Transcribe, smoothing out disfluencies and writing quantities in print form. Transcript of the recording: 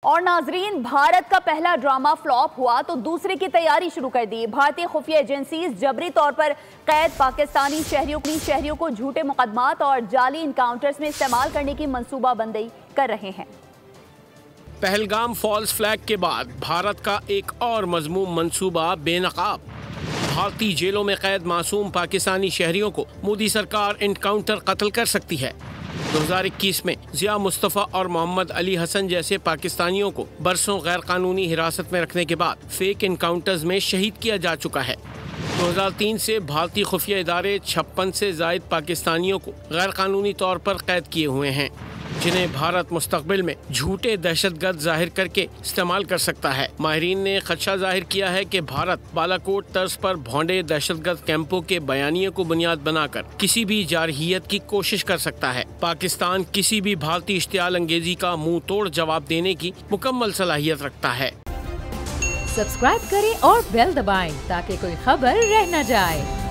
اور ناظرین، بھارت کا پہلا ڈرامہ فلاپ ہوا تو دوسرے کی تیاری شروع کر دی۔ بھارتی خفیہ ایجنسیز جبری طور پر قید پاکستانی شہریوں کو جھوٹے مقدمات اور جعلی انکاؤنٹرز میں استعمال کرنے کی منصوبہ بندی کر رہے ہیں۔ پہلگام فالز فلیگ کے بعد بھارت کا ایک اور مذموم منصوبہ بے نقاب۔ بھارتی جیلوں میں قید معصوم پاکستانی شہریوں کو مودی سرکار انکاؤنٹر قتل کر سکتی ہے۔ 2021 میں ضیاء مصطفیٰ اور محمد علی حسن جیسے پاکستانیوں کو برسوں غیر قانونی حراست میں رکھنے کے بعد فیک انکاؤنٹرز میں شہید کیا جا چکا ہے۔ 2003 سے بھارتی خفیہ ادارے 56 سے زائد پاکستانیوں کو غیر قانونی طور پر قید کیے ہوئے ہیں، جنہیں بھارت مستقبل میں جھوٹے دہشت گرد ظاہر کر کے استعمال کر سکتا ہے۔ ماہرین نے خدشہ ظاہر کیا ہے کہ بھارت بالاکوٹ طرز پر بھونڈے دہشت گرد کیمپوں کے بیانیے کو بنیاد بنا کر کسی بھی جارحیت کی کوشش کر سکتا ہے۔ پاکستان کسی بھی بھارتی اشتعال انگیزی کا منہ توڑ جواب دینے کی مکمل صلاحیت رکھتا ہے۔ سبسکرائب کریں اور بیل دبائیں تاکہ کوئی خبر رہ نہ جائے۔